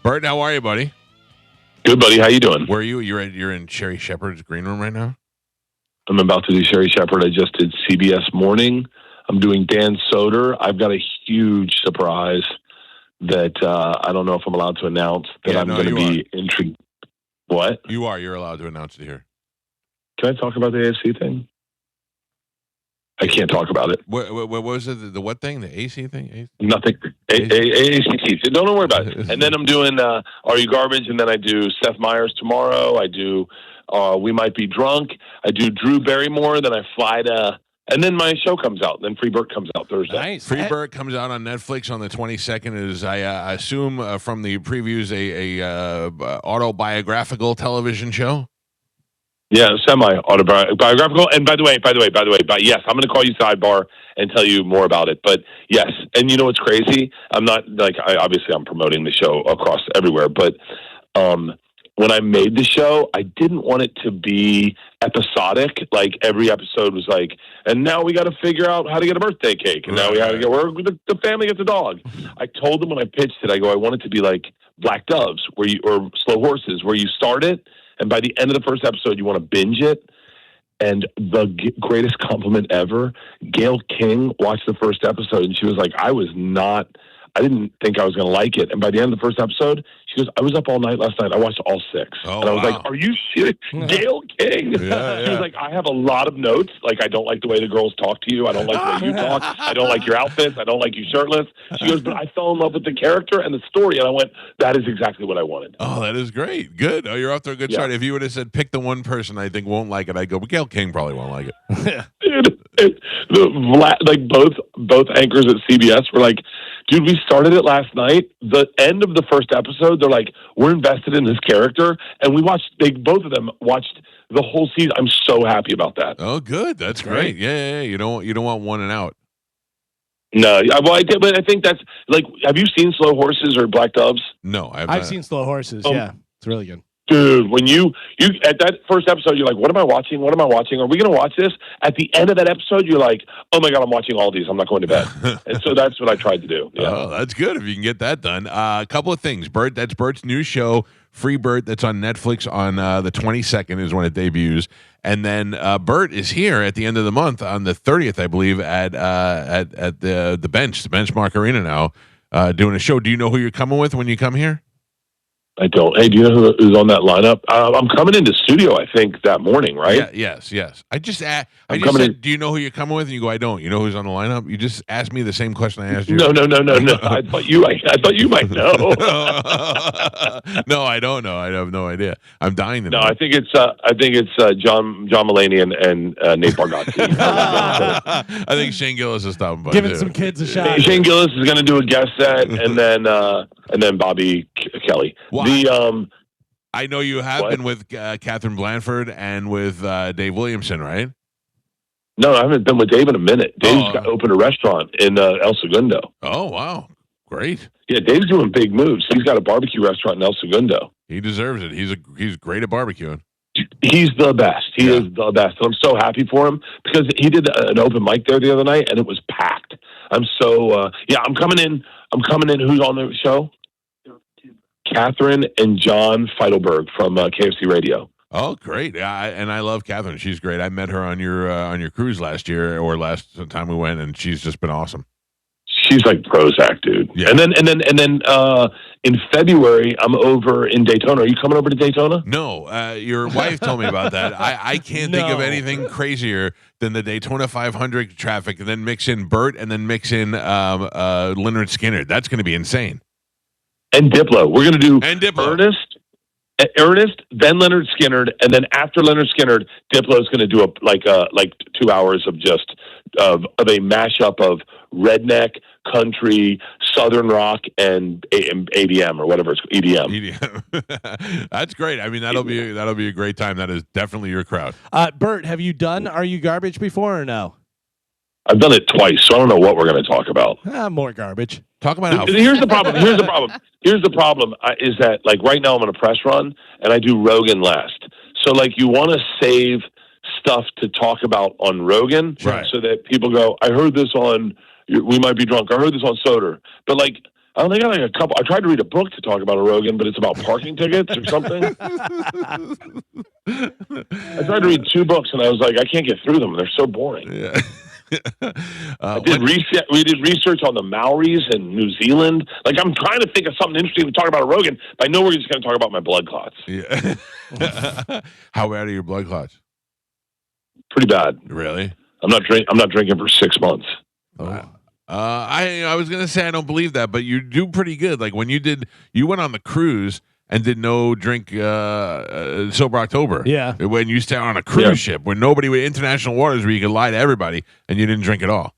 Bert, how are you, buddy? Good, buddy. How you doing? Where are you? You're in Sherry Shepherd's green room right now? I'm about to do Sherry Shepherd. I just did CBS Morning. I'm doing Dan Soder. I've got a huge surprise that I don't know if I'm allowed to announce that I'm going to be intrigued. What? You are. You're allowed to announce it here. Can I talk about the AFC thing? I can't talk about it. What was it? The what thing? The AC thing? Nothing. AACC. Don't worry about it. And then I'm doing Are You Garbage? And then I do Seth Meyers tomorrow. I do We Might Be Drunk. I do Drew Barrymore. Then I fly to... And then my show comes out. Then Free Bert comes out Thursday. Nice. Free Bert comes out on Netflix on the 22nd. Is I assume from the previews a autobiographical television show? Yeah, semi-autobiographical. And by the way, yes, I'm going to call you sidebar and tell you more about it. But yes, and you know what's crazy? I'm not obviously I'm promoting the show across everywhere, but when I made the show, I didn't want it to be episodic. Like every episode was like, and now we got to figure out how to get a birthday cake, and now we got to get where the family gets a dog. I told them when I pitched it, I go, I want it to be like Black Doves, or Slow Horses, where you start it. And by the end of the first episode, you want to binge it. And the greatest compliment ever, Gail King watched the first episode, and she was like, I didn't think I was going to like it. And by the end of the first episode, she goes, I was up all night last night. I watched all 6. Oh, and I was like, are you serious? Gail King. Yeah. She was like, I have a lot of notes. Like, I don't like the way the girls talk to you. I don't like the way you talk. I don't like your outfits. I don't like you shirtless. She goes, but I fell in love with the character and the story. And I went, that is exactly what I wanted. Oh, that is great. Good. Oh, you're off to a good start. If you would have said, pick the one person I think won't like it, I'd go, but Gail King probably won't like it. Dude, both anchors at CBS were like, dude, we started it last night. The end of the first episode, they're like, we're invested in this character, and both of them watched the whole season. I'm so happy about that. Oh, good. That's great. Yeah. You don't want one and out. No, well, I did, but I think that's like, have you seen Slow Horses or Black Doves? No, I've seen Slow Horses. Yeah, it's really good. Dude, when you at that first episode, you're like, what am I watching? What am I watching? Are we going to watch this? At the end of that episode, you're like, oh my God, I'm watching all these. I'm not going to bed. And so that's what I tried to do. Yeah. Oh, that's good if you can get that done. A couple of things, Bert. That's Bert's new show, Free Bert, that's on Netflix on the 22nd is when it debuts. And then Bert is here at the end of the month on the 30th, I believe, at the Benchmark Arena now, doing a show. Do you know who you're coming with when you come here? I don't. Hey, do you know who's on that lineup? I'm coming into studio, I think, that morning, right? Yeah, yes. I just said, do you know who you're coming with? And you go, I don't. You know who's on the lineup? You just asked me the same question I asked you. No. I thought you might know. No, I don't know. I have no idea. I'm dying to know. No, I think it's John Mulaney and Nate Bargatze. I think Shane Gillis is stopping by. Giving some kids a shot. Shane Gillis is going to do a guest set, and then Bobby Kelly. Well, I know you have been with Catherine Blanford and with Dave Williamson, right? No, I haven't been with Dave in a minute. Dave's opened a restaurant in El Segundo. Oh, wow. Great. Yeah, Dave's doing big moves. He's got a barbecue restaurant in El Segundo. He deserves it. He's great at barbecuing. He's the best. He is the best. And I'm so happy for him because he did an open mic there the other night, and it was packed. I'm so, I'm coming in. Who's on the show? Catherine and John Feidelberg from KFC Radio. Oh, great! And I love Catherine. She's great. I met her on your cruise last year or last time we went, and she's just been awesome. She's like Prozac, dude. Yeah. And then in February, I'm over in Daytona. Are you coming over to Daytona? No, your wife told me about that. I can't think of anything crazier than the Daytona 500 traffic, and then mix in Bert, and then mix in Leonard Skinner. That's going to be insane. And Diplo. We're going to do Ernest, then Leonard Skinner, and then after Leonard Skinner, Diplo is going to do like 2 hours of just of a mashup of redneck, country, southern rock, and ADM or whatever it's EDM. That's great. I mean, that'll be a great time. That is definitely your crowd. Bert, have you done Are You Garbage before or no? I've done it twice, so I don't know what we're going to talk about. More garbage. Talk about how. Here's the problem. Is that like right now I'm on a press run and I do Rogan last. So like you want to save stuff to talk about on Rogan, right, so that people go, I heard this on We Might Be Drunk. I heard this on Soder. But like I don't think I like a couple. I tried to read a book to talk about a Rogan, but it's about parking tickets or something. I tried to read 2 books, and I was like, I can't get through them. They're so boring. Yeah. We did research on the Maoris in New Zealand. Like, I'm trying to think of something interesting to talk about a Rogan, but I know we're just going to talk about my blood clots. Yeah. How bad are your blood clots? Pretty bad. Really? I'm not drinking for 6 months. Oh. I was gonna say I don't believe that, but you do pretty good. Like when you went on the cruise and did no drink sober October. Yeah. When you stay on a cruise ship where nobody with international waters where you could lie to everybody and you didn't drink at all.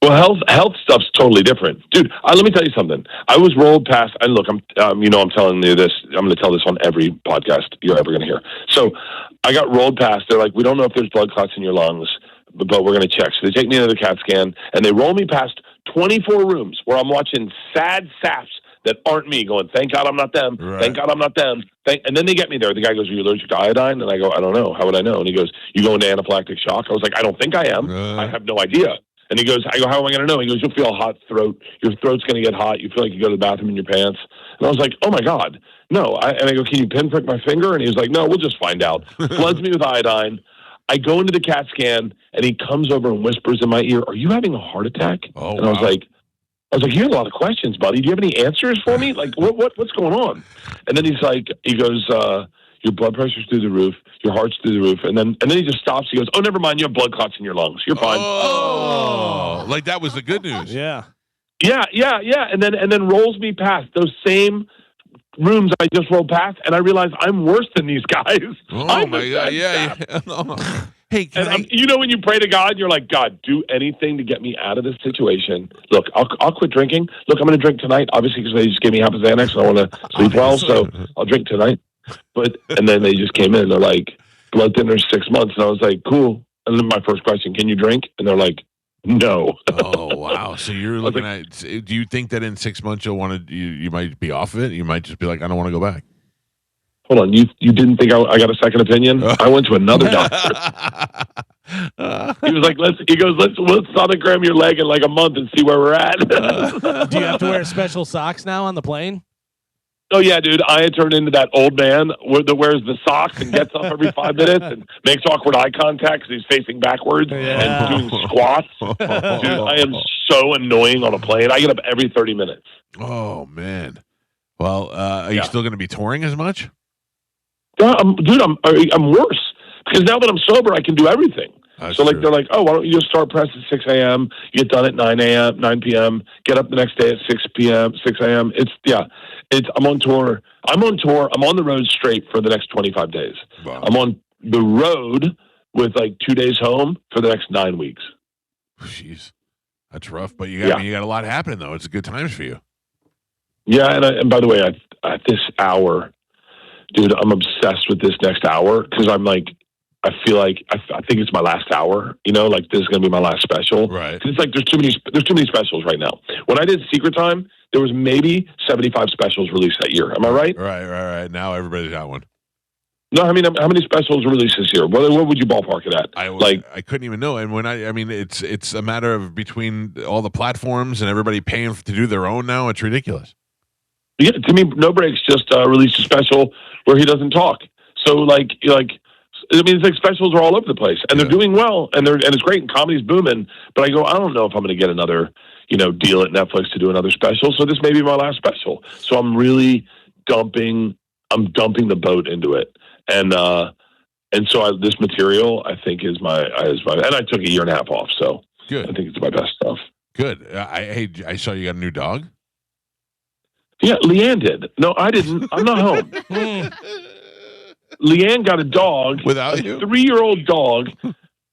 Well, health stuff's totally different, dude. Let me tell you something. I was rolled past, and look, I'm telling you this. I'm going to tell this on every podcast you're ever going to hear. So, I got rolled past. They're like, we don't know if there's blood clots in your lungs, but we're going to check. So they take me into the CAT scan, and they roll me past 24 rooms where I'm watching sad saps that aren't me, going, thank God I'm not them. Right. Thank God I'm not them. And then they get me there. The guy goes, are you allergic to iodine? And I go, I don't know. How would I know? And he goes, you go into anaphylactic shock? I was like, I don't think I am. I have no idea. And he goes, I go, how am I going to know? He goes, you'll feel a hot throat. Your throat's going to get hot. You feel like you go to the bathroom in your pants. And I was like, oh, my God. No. And I go, can you pinprick my finger? And he was like, no, we'll just find out. Floods me with iodine. I go into the CAT scan, and he comes over and whispers in my ear, are you having a heart attack? Oh, and I was like, you have a lot of questions, buddy. Do you have any answers for me? Like, what's going on? And then he goes, your blood pressure's through the roof, your heart's through the roof, and then he just stops. He goes, oh, never mind, you have blood clots in your lungs. You're fine. Oh, like that was the good news. Yeah. Yeah. And then rolls me past those same rooms I just rolled past, and I realize I'm worse than these guys. Oh my God! Yeah. Hey, when you pray to God, you're like, God, do anything to get me out of this situation. Look, I'll quit drinking. Look, I'm going to drink tonight, obviously, because they just gave me half a Xanax, and I want to sleep well, so I'll drink tonight. And then they just came in, and they're like, blood thinner 6 months, and I was like, cool. And then my first question, can you drink? And they're like, no. Oh wow! So you're looking at? Do you think that in 6 months you'll want to? You might be off of it. You might just be like, I don't want to go back. Hold on, you didn't think I got a second opinion? I went to another doctor. He was like, let's sonogram your leg in like a month and see where we're at. Do you have to wear special socks now on the plane? Oh yeah, dude. I had turned into that old man that wears the socks and gets up every 5 minutes and makes awkward eye contact because he's facing backwards and doing squats. Dude, I am so annoying on a plane. I get up every 30 minutes. Oh man. Well, are you still going to be touring as much? Yeah, I'm worse because now that I'm sober, I can do everything. That's so like true. they're like, oh, why don't you just start press at 6 a.m. You get done at 9 p.m. Get up the next day at 6 a.m. I'm on tour. I'm on the road straight for the next 25 days. Wow. I'm on the road with like 2 days home for the next 9 weeks. Jeez, that's rough. But you got a lot happening though. It's good times for you. Yeah, and by the way, at this hour, dude, I'm obsessed with this next hour because I'm like, I feel like I think it's my last hour. Like this is gonna be my last special. Right. It's like there's too many specials right now. When I did Secret Time, there was maybe 75 specials released that year. Am I right? Right. Now everybody's got one. No, I mean, how many specials were released this year? What would you ballpark it at? I couldn't even know. And when it's a matter of between all the platforms and everybody paying to do their own now. It's ridiculous. Yeah, to me, No Breaks just released a special where he doesn't talk. So it's like specials are all over the place, and they're doing well, and it's great, and comedy's booming. But I don't know if I'm going to get another, deal at Netflix to do another special. So this may be my last special. So I'm really dumping the boat into it, and so this material I think is my, and I took a year and a half off, so good. I think it's my best stuff. Good. I saw you got a new dog. Yeah, Leanne did. No, I didn't. I'm not home. Leanne got a dog, without a you, 3-year-old dog,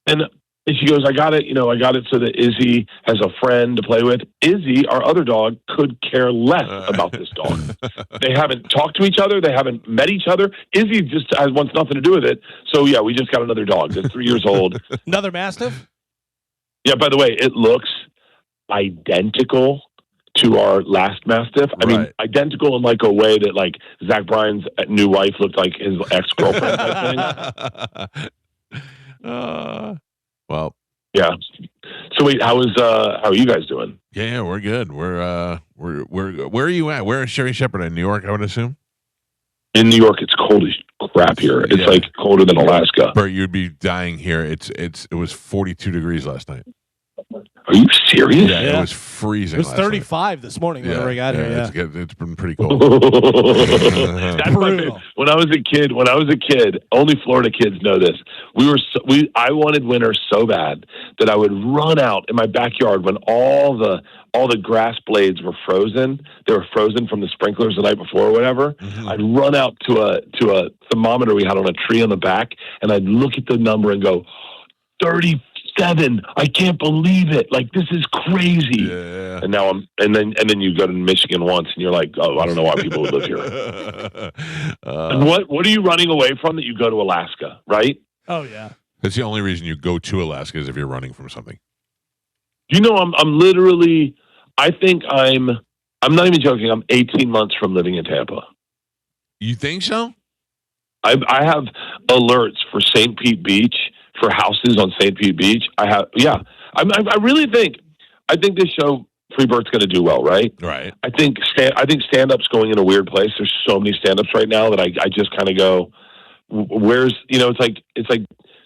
and she goes, I got it so that Izzy has a friend to play with. Izzy, our other dog, could care less about this dog. They haven't talked to each other. They haven't met each other. Izzy just wants nothing to do with it. So yeah, we just got another dog that's 3 years old. Another Mastiff? Yeah, by the way, it looks identical to our last Mastiff. I mean, identical in like a way that like Zach Bryan's new wife looked like his ex-girlfriend type thing. Well, Yeah. So wait, how are you guys doing? Yeah, we're good. We're where are you at? Where is Sherry Shepherd in New York? I would assume. In New York, it's cold as crap here. It's like colder than Alaska. Bert, you'd be dying here. It was 42 degrees last night. Are you serious? Yeah, it was freezing. It was 35 this morning when we got here. It's been pretty cold. That's brutal. When I was a kid, only Florida kids know this. I wanted winter so bad that I would run out in my backyard when all the grass blades were frozen. They were frozen from the sprinklers the night before or whatever. Mm-hmm. I'd run out to a thermometer we had on a tree on the back, and I'd look at the number and go, 37. I can't believe it. Like, this is crazy. Yeah. And now and then you go to Michigan once and you're like, oh, I don't know why people would live here. And what are you running away from that you go to Alaska, right? Oh yeah. That's the only reason you go to Alaska is if you're running from something. You know, I'm literally, I think I'm not even joking. I'm 18 months from living in Tampa. You think so? I have alerts for St. Pete Beach, for houses on St. Pete Beach. I really think this show Free Bert's going to do well, right? Right. I think stand-up's going in a weird place. There's so many stand-ups right now that I just kind of go, where's, it's like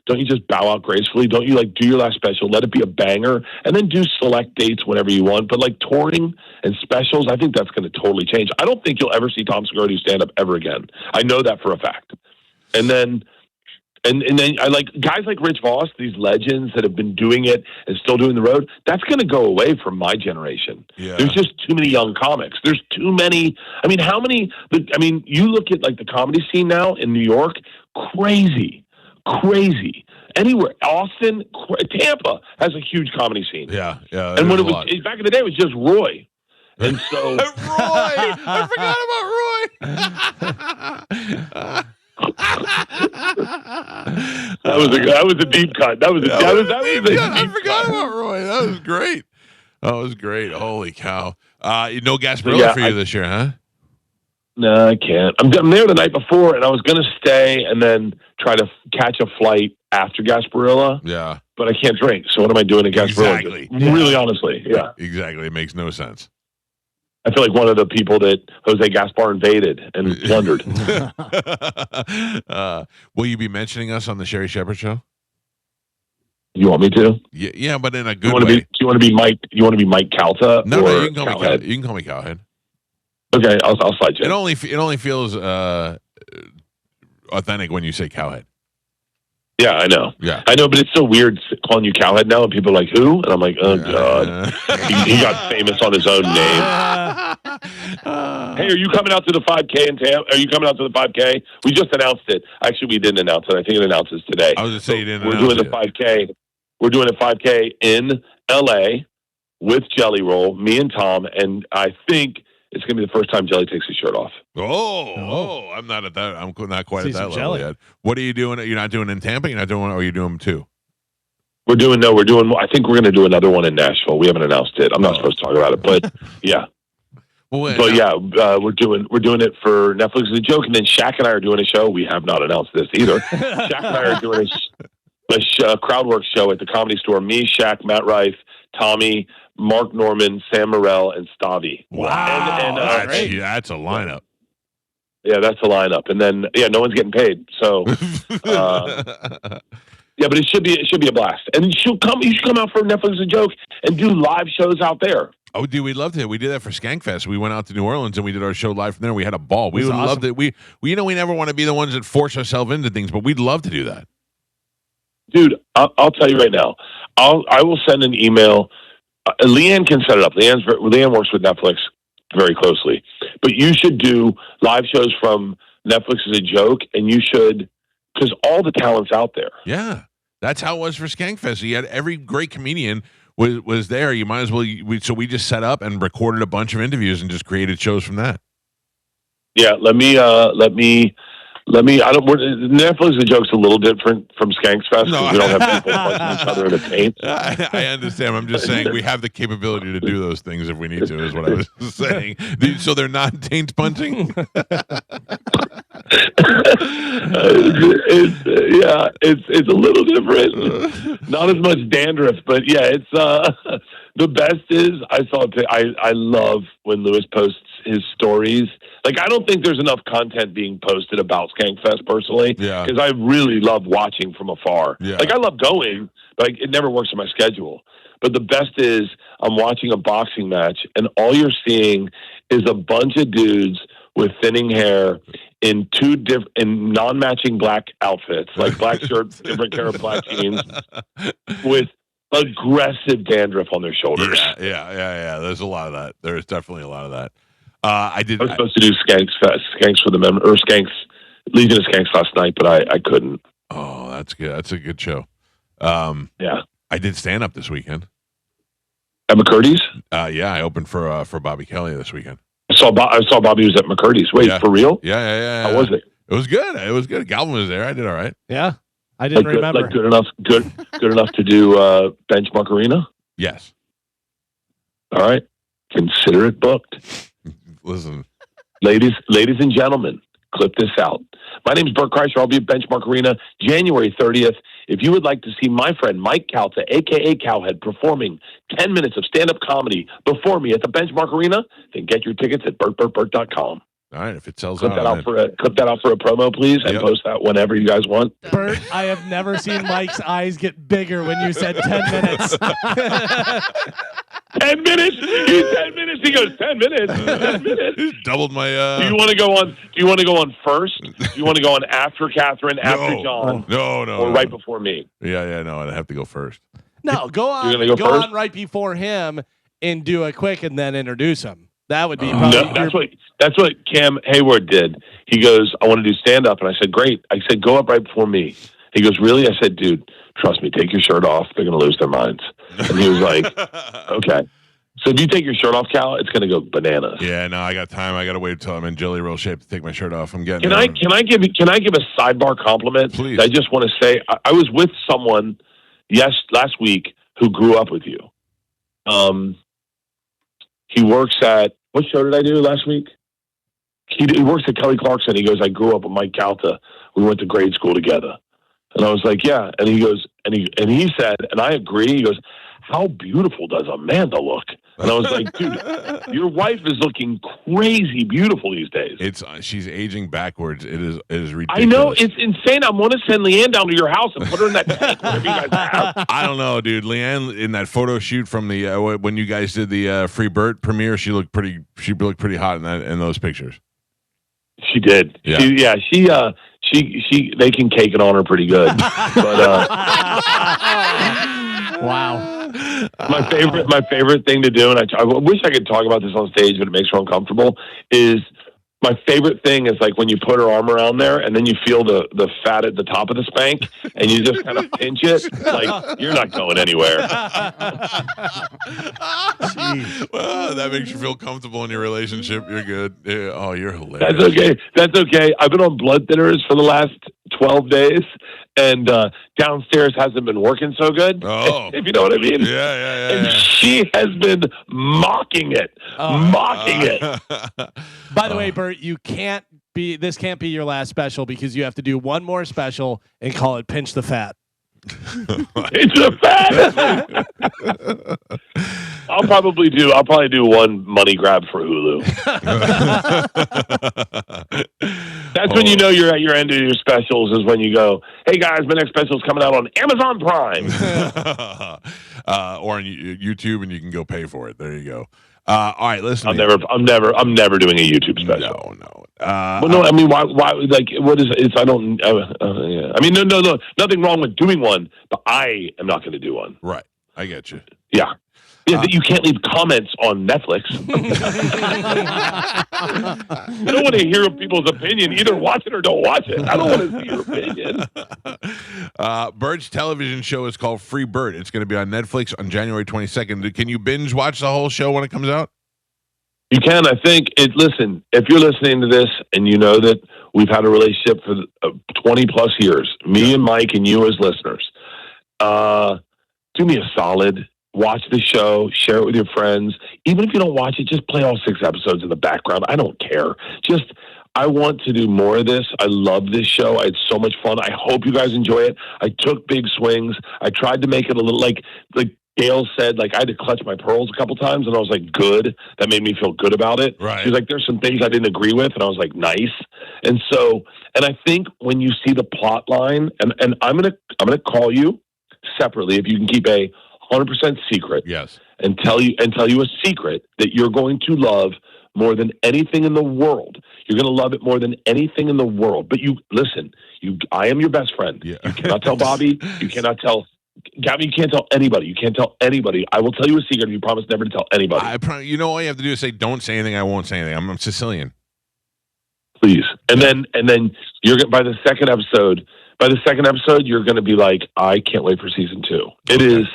don't you just bow out gracefully? Don't you do your last special, let it be a banger, and then do select dates whenever you want? But touring and specials, I think that's going to totally change. I don't think you'll ever see Tom Segura do stand-up ever again. I know that for a fact. And then I like guys like Rich Voss, these legends that have been doing it and still doing the road. That's going to go away from my generation. Yeah. There's just too many young comics. There's too many. I mean, you look at the comedy scene now in New York, crazy. Anywhere, Austin, Tampa has a huge comedy scene. Yeah. And when back in the day, it was just Roy. And so Roy, I forgot about Roy. That was a deep cut. I forgot about Roy. That was great. Holy cow! No Gasparilla for you this year, huh? No, I can't. I'm there the night before, and I was going to stay and then try to catch a flight after Gasparilla. Yeah, but I can't drink. So what am I doing at Gasparilla? Exactly. Really, honestly, yeah. Exactly. It makes no sense. I feel like one of the people that Jose Gaspar invaded and plundered. Will you be mentioning us on the Sherry Shepherd show? You want me to? Yeah, but in a good way. Do you want to be Mike? You want to be Mike Calta? No, you can call me Cowhead. You can call me Cowhead. Okay, I'll slide you. It only feels authentic when you say Cowhead. Yeah, I know. Yeah, I know, but it's so weird calling you Cowhead now, and people are like, "Who?" And I'm like, "Oh God." He got famous on his own name. Hey, are you coming out to the 5K in Tampa? Are you coming out to the 5K? We just announced it. Actually, we didn't announce it. I think it announces today. I was going to say you didn't. We're doing the 5K. We're doing a 5K in LA with Jelly Roll, me and Tom, and I think it's going to be the first time Jelly takes his shirt off. Oh, I'm not at that. I'm not quite at that level Jelly yet. What are you doing? You're not doing in Tampa? You're not doing, or are you doing them too? We're doing, I think we're going to do another one in Nashville. We haven't announced it. I'm not supposed to talk about it, but yeah. We're doing it for Netflix as a joke, and then Shaq and I are doing a show. We have not announced this either. Shaq and I are doing a crowd work show at the Comedy Store. Me, Shaq, Matt Rife, Tommy, Mark Norman, Sam Morrell, and Stavi. Wow, that's a lineup. Yeah, that's a lineup, and then no one's getting paid. So, yeah, but it should be a blast, and you should come out for Netflix as a joke and do live shows out there. Oh, dude, we'd love to. We did that for Skankfest. We went out to New Orleans and we did our show live from there. We had a ball. We would love that. We never want to be the ones that force ourselves into things, but we'd love to do that. Dude, I'll tell you right now. I will send an email. Leanne can set it up. Leanne works with Netflix very closely, but you should do live shows from Netflix as a joke, and you should, because all the talent's out there. Yeah, that's how it was for Skankfest. You had every great comedian was there. You might as well. So we just set up and recorded a bunch of interviews and just created shows from that. Yeah, let me. Netflix the joke's a little different from Skanks Fest because we don't have people punching each other in the paint. I understand. I'm just saying we have the capability to do those things if we need to. Is what I was saying. So they're not taint punching. It's a little different. Not as much dandruff, but yeah, it's the best is I love when Lewis posts his stories. Like, I don't think there's enough content being posted about Skankfest personally, Yeah. because I really love watching from afar. Yeah. Like, I love going, but it never works in my schedule. But the best is I'm watching a boxing match, and all you're seeing is a bunch of dudes with thinning hair in in non-matching black outfits, like black shirts, different pair of black jeans, with aggressive dandruff on their shoulders. Yeah. There's a lot of that. There's definitely a lot of that. I was supposed to do Skanks for the or Skanks, Legion of Skanks last night, but I couldn't. Oh, that's good. That's a good show. Yeah. I did stand up this weekend. At McCurdy's? Yeah, I opened for Bobby Kelly this weekend. I saw Bobby was at McCurdy's. Wait, for real? Yeah. How was it? It was good. It was good. Galvin was there. I did all right. Yeah, I didn't remember. Like good enough to do Benchmark Arena? Yes. All right. Consider it booked. Listen. Ladies and gentlemen, clip this out. My name is Bert Kreischer. I'll be at Benchmark Arena January 30th. If you would like to see my friend Mike Calta, a.k.a. Cowhead, performing 10 minutes of stand-up comedy before me at the Benchmark Arena, then get your tickets at bertbertbert.com. All right, if it sells clip out. Clip that out for a promo, please, and post that whenever you guys want. Bert, I have never seen Mike's eyes get bigger when you said 10 minutes. 10 minutes? 10 minutes? He goes, 10 minutes? 10 minutes? Doubled my... Do you want to go on first? Do you want to go on after Catherine, after John? No. Or right before me? Yeah, no, I'd have to go first. No, go on. You're gonna go on right before him and do a quick and then introduce him. That would be probably... No, that's what Cam Hayward did. He goes, I want to do stand-up. And I said, great. I said, go up right before me. He goes, really? I said, dude, trust me, take your shirt off. They're going to lose their minds. And he was like, okay. So if you take your shirt off, Cal, it's going to go bananas. Yeah, no, I got time. I got to wait until I'm in jelly roll shape to take my shirt off. I'm getting... Can I give a sidebar compliment? Please. I just want to say, I was with someone last week who grew up with you. He works at, what show did I do last week? He works at Kelly Clarkson. He goes, I grew up with Mike Calta. We went to grade school together. And I was like, yeah. And he goes, and he said, and I agree. He goes, how beautiful does Amanda look? And I was like, dude, your wife is looking crazy beautiful these days. She's aging backwards. It is ridiculous. I know, it's insane. I want to send Leanne down to your house and put her in that tank, whatever you guys have. I don't know, dude. Leanne, in that photo shoot from the when you guys did the Free Bert premiere, she looked pretty hot in those pictures. She did. Yeah. She they can cake it on her pretty good. But wow. My favorite thing to do, and I wish I could talk about this on stage, but it makes her uncomfortable, is my favorite thing is like when you put her arm around there and then you feel the fat at the top of the spank and you just kind of pinch it. Like, you're not going anywhere. Well, that makes you feel comfortable in your relationship. You're good. Yeah. Oh, you're hilarious. That's okay. I've been on blood thinners for the last 12 days, and downstairs hasn't been working so good. Oh. If you know what I mean. Yeah. And she has been mocking it. By the way, Bert, this can't be your last special because you have to do one more special and call it Pinch the Fat. Pinch the Fat. I'll probably do one money grab for Hulu. That's when you know you're at your end of your specials, is when you go, hey guys, my next special is coming out on Amazon Prime. Or on YouTube, and you can go pay for it. There you go. All right, listen. I'm never doing a YouTube special. No. Well, no, I mean, why? Like, what is it? I don't. Yeah. I mean, no, nothing wrong with doing one, but I am not going to do one. Right, I get you. Yeah. You can't leave comments on Netflix. I don't want to hear people's opinion. Either watch it or don't watch it. I don't want to see your opinion. Bert's television show is called Free Bert. It's going to be on Netflix on January 22nd. Can you binge watch the whole show when it comes out? You can. I think listen, if you're listening to this and you know that we've had a relationship for 20 plus years, me and Mike and you as listeners, do me a solid. Watch the show, share it with your friends. Even if you don't watch it, just play all 6 episodes in the background. I don't care. Just I want to do more of this. I love this show. I had so much fun. I hope you guys enjoy it. I took big swings. I tried to make it a little like Gail said, like I had to clutch my pearls a couple times, and I was like, good. That made me feel good about it. Right. She's like, there's some things I didn't agree with, and I was like, nice. And so, and I think when you see the plot line, and I'm gonna call you separately if you can keep a 100% secret. Yes. And tell you a secret that you're going to love more than anything in the world. You're going to love it more than anything in the world. But you listen. I am your best friend. Yeah. You cannot tell Bobby. You cannot tell Gavin. You can't tell anybody. You can't tell anybody. I will tell you a secret if you promise never to tell anybody. You know all you have to do is say, "Don't say anything." I won't say anything. I'm Sicilian. Please. And then you're by the second episode. By the second episode, you're going to be like, I can't wait for season 2. It is.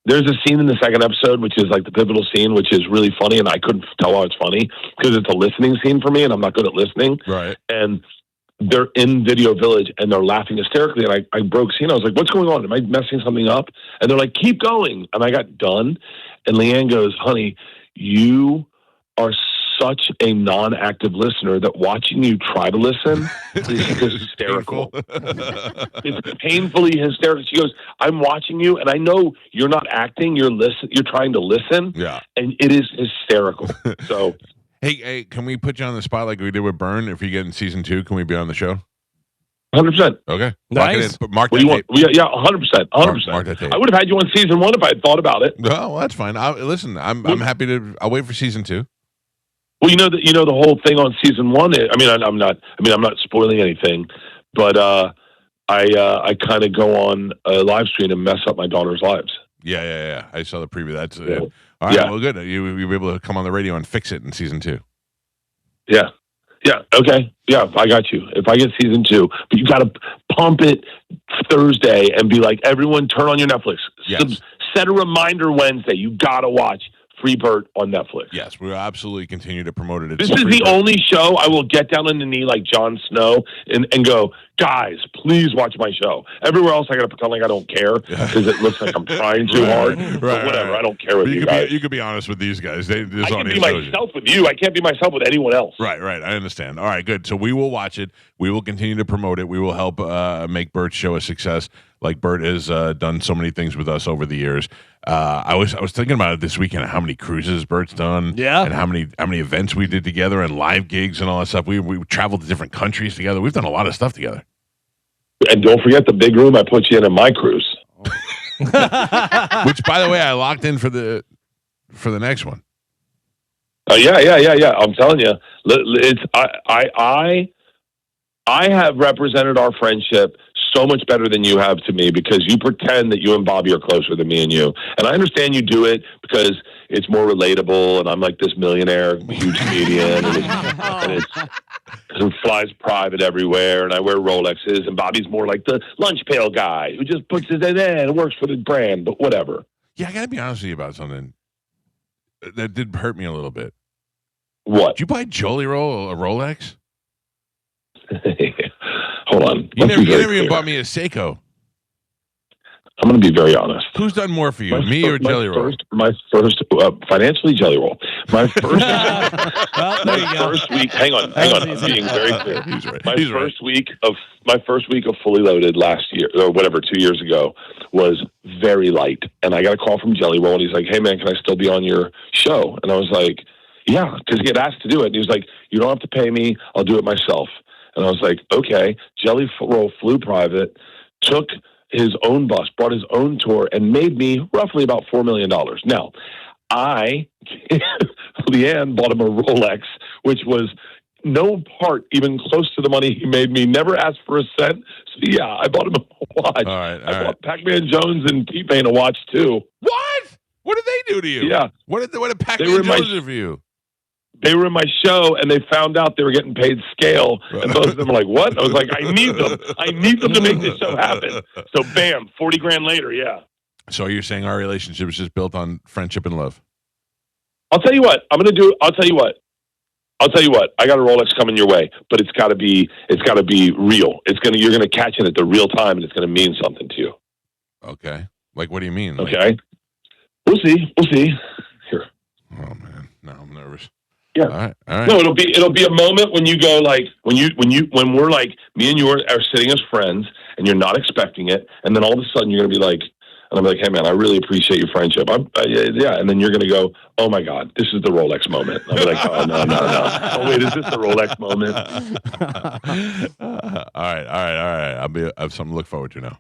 There's a scene in the second episode, which is like the pivotal scene, which is really funny, and I couldn't tell how it's funny because it's a listening scene for me, and I'm not good at listening. Right. And they're in Video Village, and they're laughing hysterically, and I broke scene. I was like, what's going on? Am I messing something up? And they're like, keep going. And I got done, and Leanne goes, honey, you are such a non-active listener that watching you try to listen is hysterical. It's painfully hysterical. She goes, I'm watching you, and I know you're not acting. You're trying to listen. Yeah. And it is hysterical. So, hey, can we put you on the spot like we did with Byrne? If you get in season 2, can we be on the show? 100%. Okay. Nice. Mark What that do you tape. want? Yeah, 100%. 100%. Mark that tape. I would have had you on season 1 if I had thought about it. Well, that's fine. Listen, I'm happy to. I'll wait for season 2. Well, you know the whole thing on season 1. I'm not spoiling anything, but I kind of go on a live stream and mess up my daughter's lives. Yeah. I saw the preview. That's Yeah. all right. Yeah. Well, good. You'll be able to come on the radio and fix it in season 2. Yeah. Okay. Yeah, I got you. If I get season 2, but you got to pump it Thursday and be like, everyone, turn on your Netflix. Yes. Set a reminder Wednesday. You got to watch Free Bert on Netflix. Yes, we'll absolutely continue to promote it. This is the only show I will get down on the knee like Jon Snow and go, guys, please watch my show. Everywhere else, I got to pretend like I don't care because it looks like I'm trying too hard. But whatever, I don't care with you guys. You could be honest with these guys. I can be myself with you. I can't be myself with anyone else. Right. I understand. All right, good. So we will watch it. We will continue to promote it. We will help make Bert's show a success. Like Bert has done so many things with us over the years. I was thinking about it this weekend. How many cruises Bert's done? Yeah. And how many events we did together and live gigs and all that stuff. We traveled to different countries together. We've done a lot of stuff together. And don't forget the big room I put you in my cruise. Which, by the way, I locked in for the next one. Oh yeah. I'm telling you, I have represented our friendship so much better than you have to me because you pretend that you and Bobby are closer than me and you. And I understand you do it because it's more relatable and I'm like this millionaire, huge comedian and who flies private everywhere and I wear Rolexes and Bobby's more like the lunch pail guy who just puts it in and works for the brand, but whatever. Yeah, I got to be honest with you about something that did hurt me a little bit. What? Did you buy Jolly Roll a Rolex? Hold on. You never even bought me a Seiko. I'm going to be very honest. Who's done more for you, me or Jelly Roll? My first, financially, Jelly Roll. My first, well, there you go. first week. Hang on. I'm being very clear. He's right. My first week of Fully Loaded last year, or whatever, 2 years ago, was very light. And I got a call from Jelly Roll, and he's like, "Hey man, can I still be on your show?" And I was like, "Yeah," because he had asked to do it. And he was like, "You don't have to pay me. I'll do it myself." And I was like, "Okay." Jelly Roll flew private, took his own bus, brought his own tour, and made me roughly about $4 million. Now, Leanne bought him a Rolex, which was no part even close to the money he made me, never asked for a cent. So yeah, I bought him a watch. I bought Pac-Man Jones and T-Pain a watch too. What? What did they do to you? Yeah. What did Pac-Man Jones do for you? They were in my show, and they found out they were getting paid scale, and both of them were like, "What?" I was like, "I need them. I need them to make this show happen." So, bam, 40 grand later, yeah. So you're saying our relationship is just built on friendship and love? I'll tell you what. I'll tell you what. I got a Rolex coming your way, but it's got to be real. You're gonna catch it at the real time, and it's gonna mean something to you. Okay. Like, what do you mean? Okay. We'll see. Here. Oh man, now I'm nervous. Yeah. All right. No, it'll be a moment when you go like when we're like me and you are sitting as friends and you're not expecting it, and then all of a sudden you're gonna be like, and I'm like, hey man, I really appreciate your friendship. Yeah, and then you're gonna go, oh my god, this is the Rolex moment. I'll be like, oh no. Oh wait, is this the Rolex moment? All right. I have something to look forward to now.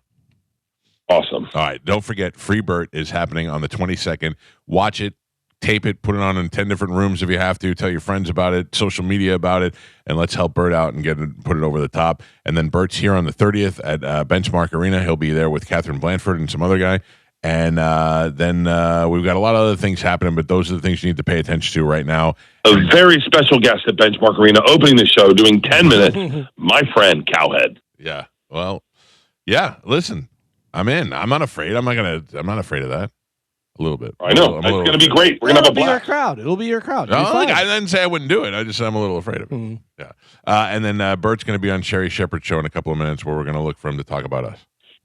Awesome. All right, don't forget, Free Bert is happening on the 22nd. Watch it, tape it, put it on in 10 different rooms if you have to. Tell your friends about it, social media about it, and let's help Bert out and put it over the top. And then Bert's here on the 30th at Benchmark Arena. He'll be there with Catherine Blanford and some other guy. And then we've got a lot of other things happening, but those are the things you need to pay attention to right now. A very special guest at Benchmark Arena opening the show, doing 10 minutes, my friend Cowhead. Yeah. Well, yeah, listen. I'm in. I'm not afraid. I'm not afraid of that. A little bit. I know. It's going to be great. We're going to have a blast. It'll be your crowd. No, look, I didn't say I wouldn't do it. I just said I'm a little afraid of it. Mm-hmm. Yeah. And then Bert's going to be on Sherry Shepherd's show in a couple of minutes where we're going to look for him to talk about us.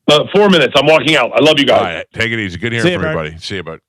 4 minutes. I'm walking out. I love you guys. All right. Take it easy. Good hearing from everybody. See you, Bert.